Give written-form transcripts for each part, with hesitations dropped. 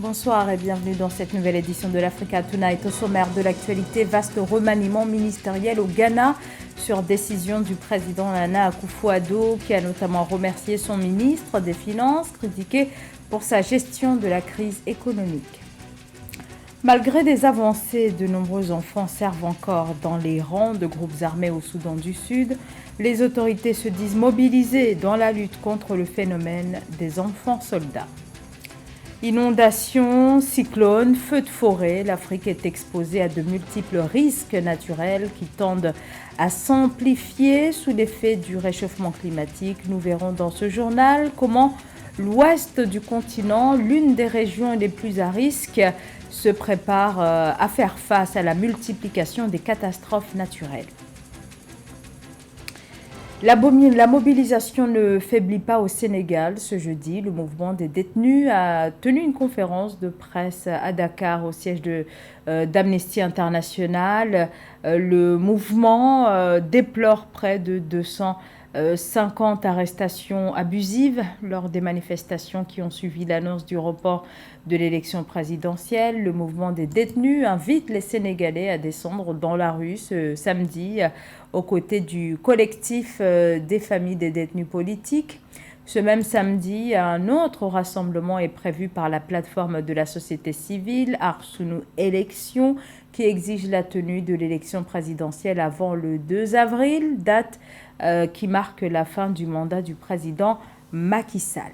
Bonsoir et bienvenue dans cette nouvelle édition de l'Africa Tonight. Au sommaire de l'actualité, vaste remaniement ministériel au Ghana sur décision du président Nana Akufo-Addo qui a notamment remercié son ministre des Finances, critiqué pour sa gestion de la crise économique. Malgré des avancées, de nombreux enfants servent encore dans les rangs de groupes armés au Soudan du Sud. Les autorités se disent mobilisées dans la lutte contre le phénomène des enfants soldats. Inondations, cyclones, feux de forêt, l'Afrique est exposée à de multiples risques naturels qui tendent à s'amplifier sous l'effet du réchauffement climatique. Nous verrons dans ce journal comment l'ouest du continent, l'une des régions les plus à risque, se prépare à faire face à la multiplication des catastrophes naturelles. La mobilisation ne faiblit pas au Sénégal. Ce jeudi, le mouvement des détenus a tenu une conférence de presse à Dakar, au siège d'Amnesty International. Le mouvement déplore près de 250 arrestations abusives lors des manifestations qui ont suivi l'annonce du report de l'élection présidentielle. Le mouvement des détenus invite les Sénégalais à descendre dans la rue ce samedi aux côtés du collectif des familles des détenus politiques. Ce même samedi, un autre rassemblement est prévu par la plateforme de la société civile, Arsounou Élections, qui exige la tenue de l'élection présidentielle avant le 2 avril, date qui marque la fin du mandat du président Macky Sall.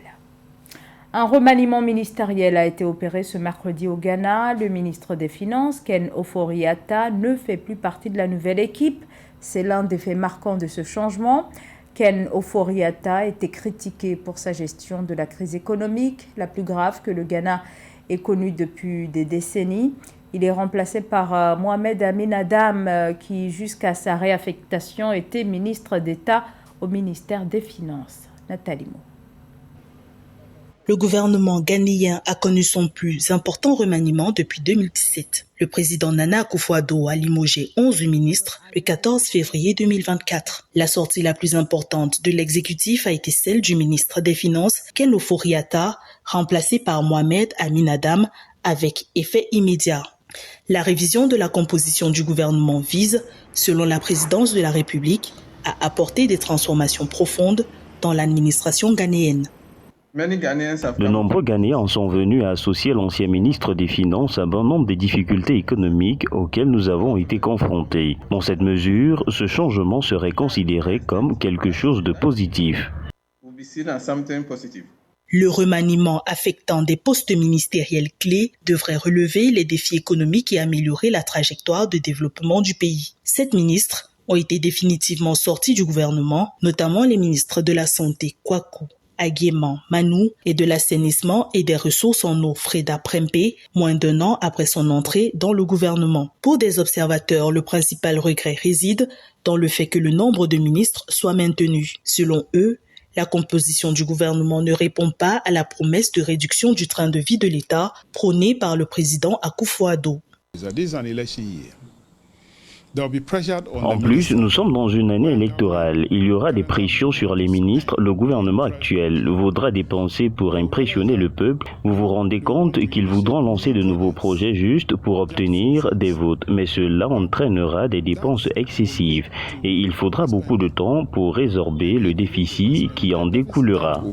Un remaniement ministériel a été opéré ce mercredi au Ghana. Le ministre des Finances, Ken Ofori-Atta, ne fait plus partie de la nouvelle équipe. C'est l'un des faits marquants de ce changement. Ken Ofori-Atta était critiqué pour sa gestion de la crise économique, la plus grave que le Ghana ait connue depuis des décennies. Il est remplacé par Mohamed Amin Adam, qui jusqu'à sa réaffectation était ministre d'État au ministère des Finances. Nathalie Mo. Le gouvernement ghanéen a connu son plus important remaniement depuis 2017. Le président Nana Akufo-Addo a limogé 11 ministres le 14 février 2024. La sortie la plus importante de l'exécutif a été celle du ministre des Finances, Ken Ofori-Atta, remplacé par Mohamed Amin Adam, avec effet immédiat. La révision de la composition du gouvernement vise, selon la présidence de la République, à apporter des transformations profondes dans l'administration ghanéenne. De nombreux Ghanéens sont venus à associer l'ancien ministre des Finances à bon nombre des difficultés économiques auxquelles nous avons été confrontés. Dans cette mesure, ce changement serait considéré comme quelque chose de positif. Le remaniement affectant des postes ministériels clés devrait relever les défis économiques et améliorer la trajectoire de développement du pays. 7 ministres ont été définitivement sortis du gouvernement, notamment les ministres de la Santé, Kwaku Agyeman Manu, et de l'assainissement et des ressources en eau, Freda Prempeh, moins d'1 an après son entrée dans le gouvernement. Pour des observateurs, le principal regret réside dans le fait que le nombre de ministres soit maintenu. Selon eux, la composition du gouvernement ne répond pas à la promesse de réduction du train de vie de l'État prônée par le président Akufo-Addo. En plus, nous sommes dans une année électorale. Il y aura des pressions sur les ministres. Le gouvernement actuel voudra dépenser pour impressionner le peuple. Vous vous rendez compte qu'ils voudront lancer de nouveaux projets juste pour obtenir des votes. Mais cela entraînera des dépenses excessives. Et il faudra beaucoup de temps pour résorber le déficit qui en découlera.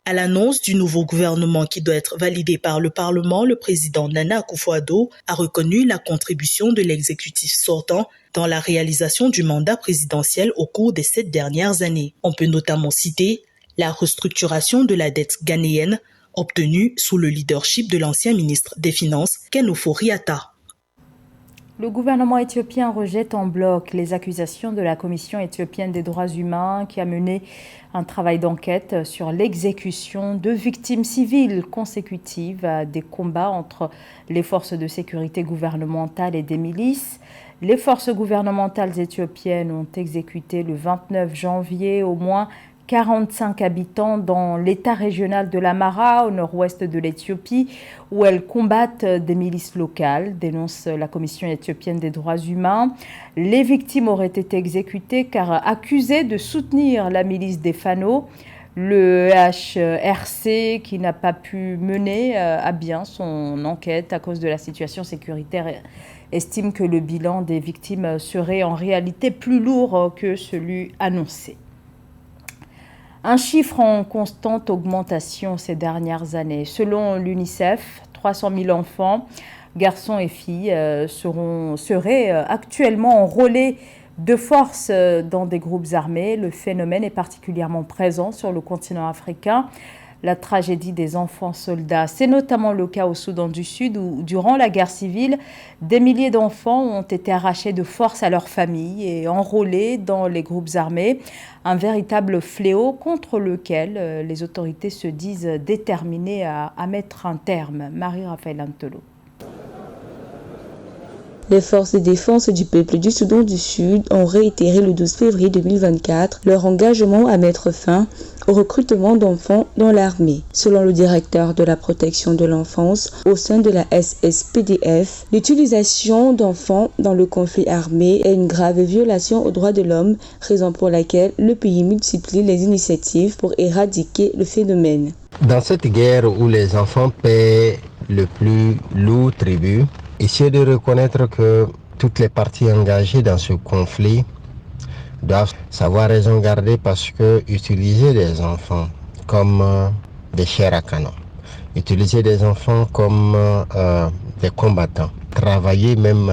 À l'annonce du nouveau gouvernement qui doit être validé par le Parlement, le président Nana Akufo-Addo a reconnu la contribution de l'exécutif sortant dans la réalisation du mandat présidentiel au cours des 7 dernières années. On peut notamment citer la restructuration de la dette ghanéenne obtenue sous le leadership de l'ancien ministre des Finances, Ken Ofori-Atta. Le gouvernement éthiopien rejette en bloc les accusations de la Commission éthiopienne des droits humains qui a mené un travail d'enquête sur l'exécution de victimes civiles consécutives à des combats entre les forces de sécurité gouvernementales et des milices. Les forces gouvernementales éthiopiennes ont exécuté le 29 janvier au moins 45 habitants dans l'état régional de l'Amhara, au nord-ouest de l'Éthiopie, où elles combattent des milices locales, dénonce la Commission éthiopienne des droits humains. Les victimes auraient été exécutées car accusées de soutenir la milice des Fano. Le HRC, qui n'a pas pu mener à bien son enquête à cause de la situation sécuritaire, estime que le bilan des victimes serait en réalité plus lourd que celui annoncé. Un chiffre en constante augmentation ces dernières années. Selon l'UNICEF, 300 000 enfants, garçons et filles, seraient actuellement enrôlés de force dans des groupes armés. Le phénomène est particulièrement présent sur le continent africain. La tragédie des enfants soldats, c'est notamment le cas au Soudan du Sud où, durant la guerre civile, des milliers d'enfants ont été arrachés de force à leur famille et enrôlés dans les groupes armés. Un véritable fléau contre lequel les autorités se disent déterminées à mettre un terme. Marie-Raphaël Antolo. Les forces de défense du peuple du Soudan du Sud ont réitéré le 12 février 2024 leur engagement à mettre fin au recrutement d'enfants dans l'armée. Selon le directeur de la protection de l'enfance au sein de la SSPDF, l'utilisation d'enfants dans le conflit armé est une grave violation aux droits de l'homme, raison pour laquelle le pays multiplie les initiatives pour éradiquer le phénomène. Dans cette guerre où les enfants paient le plus lourd tribut, essayez de reconnaître que toutes les parties engagées dans ce conflit doivent savoir raison garder parce que utiliser des enfants comme des chairs à canon, utiliser des enfants comme des combattants, travailler même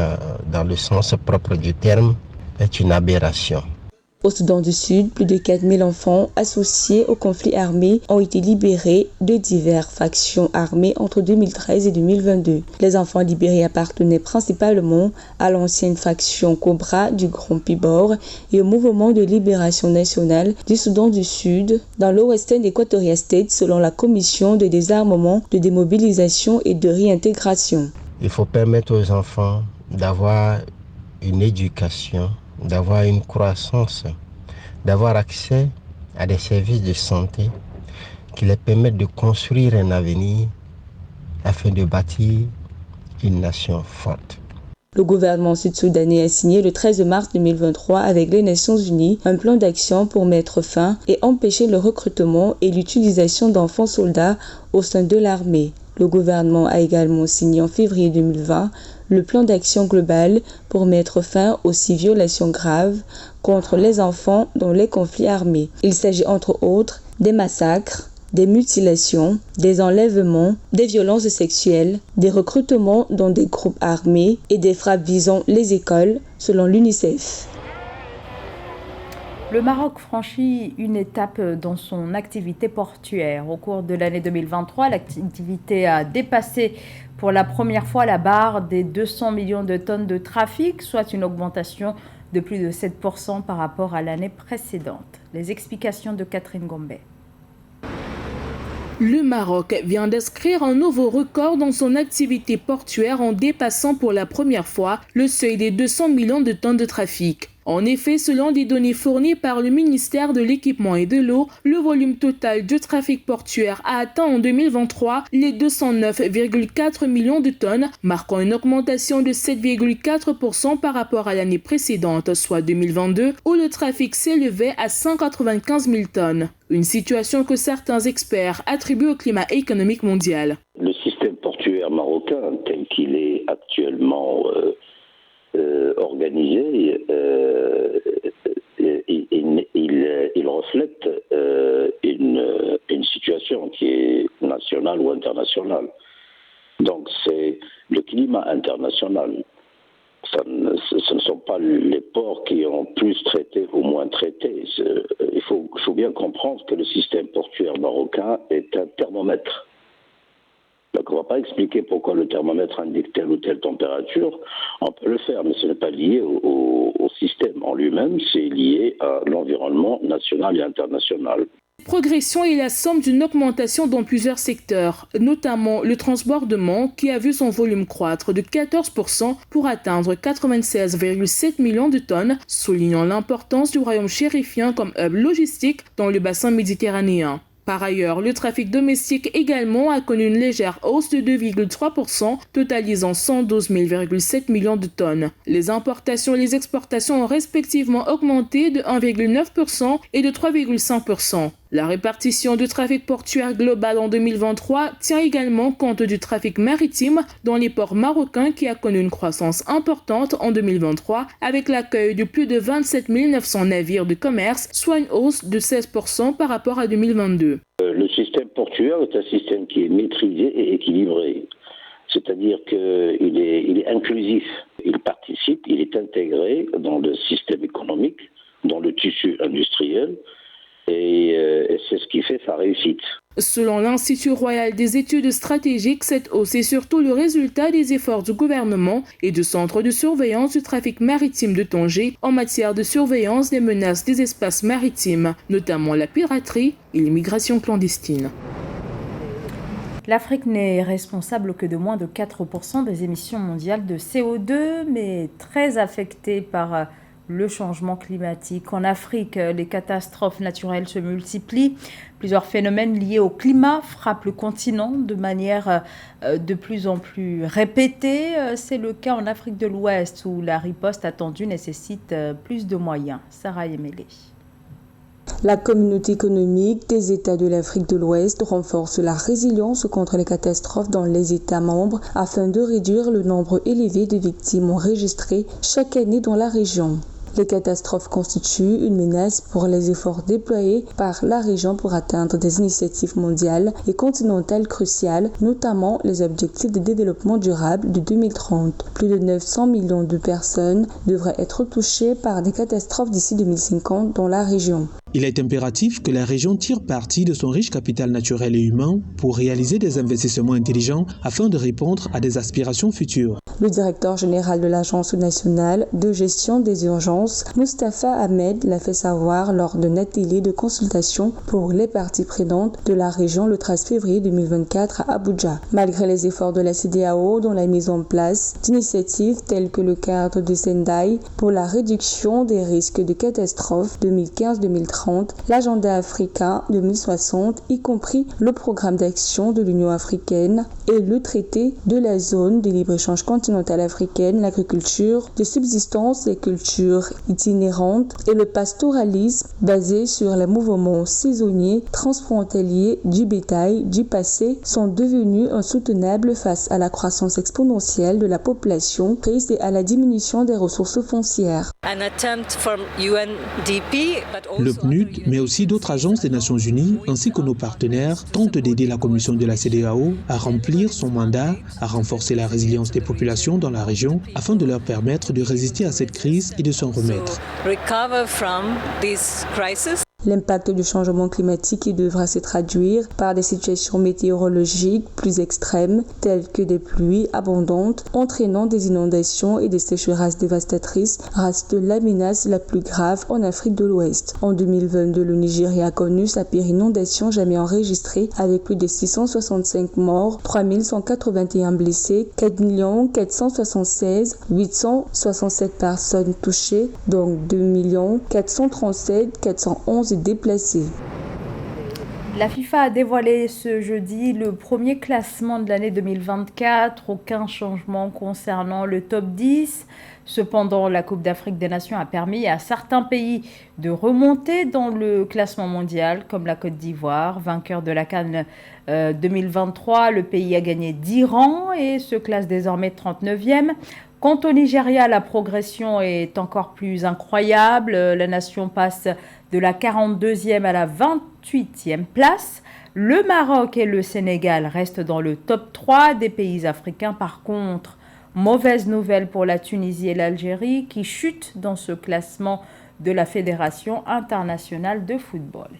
dans le sens propre du terme est une aberration. Au Soudan du Sud, plus de 4000 enfants associés au conflit armé ont été libérés de diverses factions armées entre 2013 et 2022. Les enfants libérés appartenaient principalement à l'ancienne faction Cobra du Grand Pibor et au mouvement de libération nationale du Soudan du Sud dans le Western Equatoria State selon la commission de désarmement, de démobilisation et de réintégration. Il faut permettre aux enfants d'avoir une éducation, d'avoir une croissance, d'avoir accès à des services de santé qui les permettent de construire un avenir afin de bâtir une nation forte. Le gouvernement sud-soudanais a signé le 13 mars 2023 avec les Nations Unies un plan d'action pour mettre fin et empêcher le recrutement et l'utilisation d'enfants soldats au sein de l'armée. Le gouvernement a également signé en février 2020 le plan d'action global pour mettre fin aux 6 violations graves contre les enfants dans les conflits armés. Il s'agit entre autres des massacres, des mutilations, des enlèvements, des violences sexuelles, des recrutements dans des groupes armés et des frappes visant les écoles, selon l'UNICEF. Le Maroc franchit une étape dans son activité portuaire. Au cours de l'année 2023, l'activité a dépassé pour la première fois la barre des 200 millions de tonnes de trafic, soit une augmentation de plus de 7% par rapport à l'année précédente. Les explications de Catherine Gombe. Le Maroc vient d'inscrire un nouveau record dans son activité portuaire en dépassant pour la première fois le seuil des 200 millions de tonnes de trafic. En effet, selon des données fournies par le ministère de l'Équipement et de l'Eau, le volume total de trafic portuaire a atteint en 2023 les 209,4 millions de tonnes, marquant une augmentation de 7,4% par rapport à l'année précédente, soit 2022, où le trafic s'élevait à 195 000 tonnes. Une situation que certains experts attribuent au climat économique mondial. Le système portuaire marocain, tel qu'il est actuellement organisé, il reflète une situation qui est nationale ou internationale. Donc c'est le climat international. Ce ne sont pas les ports qui ont plus traité ou moins traité. Il faut bien comprendre que le système portuaire marocain est un thermomètre. Donc on ne va pas expliquer pourquoi le thermomètre indique telle ou telle température. On peut le faire, mais ce n'est pas lié au système en lui-même, c'est lié à l'environnement national et international. Cette progression est la somme d'une augmentation dans plusieurs secteurs, notamment le transbordement qui a vu son volume croître de 14% pour atteindre 96,7 millions de tonnes, soulignant l'importance du royaume chérifien comme hub logistique dans le bassin méditerranéen. Par ailleurs, le trafic domestique également a connu une légère hausse de 2,3%, totalisant 112,7 millions de tonnes. Les importations et les exportations ont respectivement augmenté de 1,9% et de 3,5%. La répartition du trafic portuaire global en 2023 tient également compte du trafic maritime dans les ports marocains qui a connu une croissance importante en 2023 avec l'accueil de plus de 27 900 navires de commerce, soit une hausse de 16% par rapport à 2022. Le système portuaire est un système qui est maîtrisé et équilibré. C'est-à-dire qu'il est inclusif, il participe, il est intégré dans le système économique, dans le tissu industriel, et c'est ce qui fait sa réussite. Selon l'Institut royal des études stratégiques, cette hausse est surtout le résultat des efforts du gouvernement et du centre de surveillance du trafic maritime de Tanger en matière de surveillance des menaces des espaces maritimes, notamment la piraterie et l'immigration clandestine. L'Afrique n'est responsable que de moins de 4% des émissions mondiales de CO2, mais très affectée par le changement climatique. En Afrique, les catastrophes naturelles se multiplient. Plusieurs phénomènes liés au climat frappent le continent de manière de plus en plus répétée. C'est le cas en Afrique de l'Ouest où la riposte attendue nécessite plus de moyens. Sarah Yemele. La communauté économique des États de l'Afrique de l'Ouest renforce la résilience contre les catastrophes dans les États membres afin de réduire le nombre élevé de victimes enregistrées chaque année dans la région. Les catastrophes constituent une menace pour les efforts déployés par la région pour atteindre des initiatives mondiales et continentales cruciales, notamment les objectifs de développement durable de 2030. Plus de 900 millions de personnes devraient être touchées par des catastrophes d'ici 2050 dans la région. Il est impératif que la région tire parti de son riche capital naturel et humain pour réaliser des investissements intelligents afin de répondre à des aspirations futures. Le directeur général de l'Agence nationale de gestion des urgences, Mustapha Ahmed, l'a fait savoir lors d'un atelier de consultation pour les parties prenantes de la région le 13 février 2024 à Abuja. Malgré les efforts de la CEDEAO dans la mise en place d'initiatives telles que le cadre de Sendai pour la réduction des risques de catastrophes 2015-2030, l'agenda africain 2060, y compris le programme d'action de l'Union africaine et le traité de la zone de libre-échange continentale africaine, l'agriculture de subsistance, les cultures itinérantes et le pastoralisme basé sur les mouvements saisonniers transfrontaliers du bétail du passé sont devenus insoutenables face à la croissance exponentielle de la population prise et à la diminution des ressources foncières. Le PNUD, mais aussi d'autres agences des Nations Unies, ainsi que nos partenaires, tentent d'aider la Commission de la CEDEAO à remplir son mandat, à renforcer la résilience des populations dans la région, afin de leur permettre de résister à cette crise et de s'en remettre. L'impact du changement climatique devra se traduire par des situations météorologiques plus extrêmes, telles que des pluies abondantes, entraînant des inondations et des sécheresses dévastatrices, reste la menace la plus grave en Afrique de l'Ouest. En 2022, le Nigeria a connu sa pire inondation jamais enregistrée, avec plus de 665 morts, 3181 blessés, 4 476 867 personnes touchées, donc 2 437 411 déplacés. La FIFA a dévoilé ce jeudi le premier classement de l'année 2024. Aucun changement concernant le top 10. Cependant, la Coupe d'Afrique des Nations a permis à certains pays de remonter dans le classement mondial, comme la Côte d'Ivoire, vainqueur de la CAN 2023. Le pays a gagné 10 rangs et se classe désormais 39e. Quant au Nigeria, la progression est encore plus incroyable. La nation passe de la 42e à la 28e place. Le Maroc et le Sénégal restent dans le top 3 des pays africains. Par contre, mauvaise nouvelle pour la Tunisie et l'Algérie qui chutent dans ce classement de la Fédération internationale de football.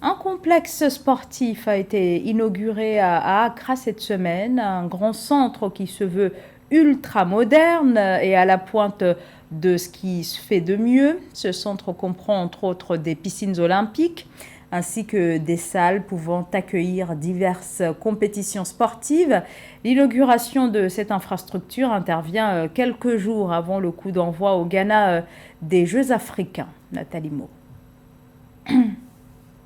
Un complexe sportif a été inauguré à Accra cette semaine, un grand centre qui se veut ultra moderne et à la pointe de ce qui se fait de mieux. Ce centre comprend entre autres des piscines olympiques ainsi que des salles pouvant accueillir diverses compétitions sportives. L'inauguration de cette infrastructure intervient quelques jours avant le coup d'envoi au Ghana des Jeux africains. Nathalie Mo.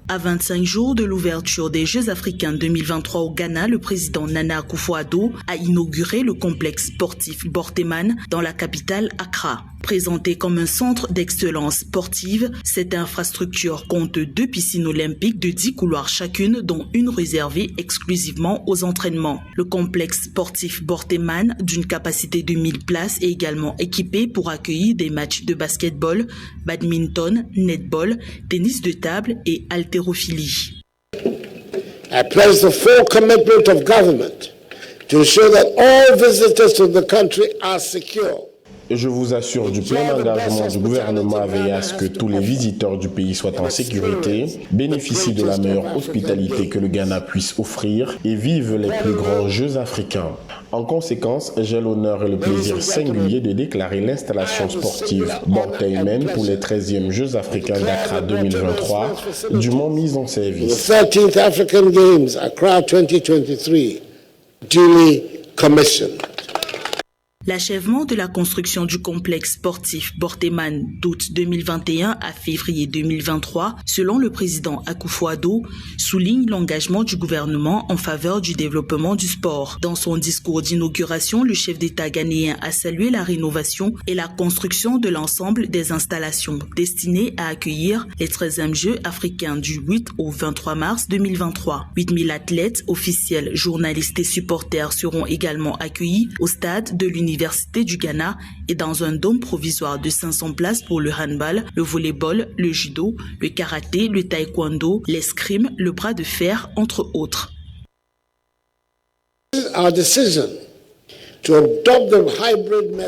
À 25 jours de l'ouverture des Jeux africains 2023 au Ghana, le président Nana Akufo-Addo a inauguré le complexe sportif Borteyman dans la capitale Accra. Présentée comme un centre d'excellence sportive, cette infrastructure compte 2 piscines olympiques de 10 couloirs chacune, dont une réservée exclusivement aux entraînements. Le complexe sportif Borteyman, d'une capacité de 1000 places, est également équipé pour accueillir des matchs de basketball, badminton, netball, tennis de table et haltérophilie. I pledge the full commitment of government to ensure that all visitors to the country are secure. Je vous assure du plein engagement du gouvernement à veiller à ce que tous les visiteurs du pays soient en sécurité, bénéficient de la meilleure hospitalité que le Ghana puisse offrir et vivent les plus grands Jeux africains. En conséquence, j'ai l'honneur et le plaisir singulier de déclarer l'installation sportive Borteyman pour les 13e Jeux africains d'Accra 2023, dûment mise en service. The 13th African Games Accra 2023, duly commissioned. L'achèvement de la construction du complexe sportif Borteyman d'août 2021 à février 2023, selon le président Akufo-Addo, souligne l'engagement du gouvernement en faveur du développement du sport. Dans son discours d'inauguration, le chef d'État ghanéen a salué la rénovation et la construction de l'ensemble des installations destinées à accueillir les 13e Jeux africains du 8 au 23 mars 2023. 8000 athlètes, officiels, journalistes et supporters seront également accueillis au stade de l'Université du Ghana et dans un dôme provisoire de 500 places pour le handball, le volleyball, le judo, le karaté, le taekwondo, l'escrime, le bras de fer, entre autres.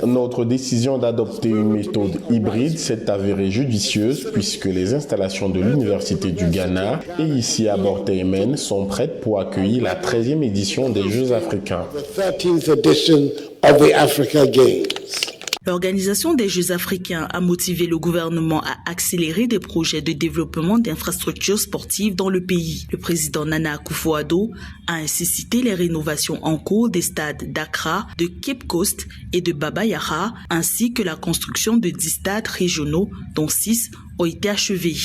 Notre décision d'adopter une méthode hybride s'est avérée judicieuse puisque les installations de l'Université du Ghana et ici à Borteyman sont prêtes pour accueillir la 13e édition des Jeux africains. L'organisation des Jeux africains a motivé le gouvernement à accélérer des projets de développement d'infrastructures sportives dans le pays. Le président Nana Akufo-Addo a ainsi cité les rénovations en cours des stades d'Accra, de Cape Coast et de Baba Yara, ainsi que la construction de 10 stades régionaux, dont 6 ont été achevés.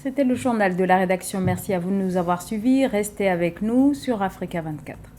C'était le journal de la rédaction. Merci à vous de nous avoir suivis. Restez avec nous sur Africa 24.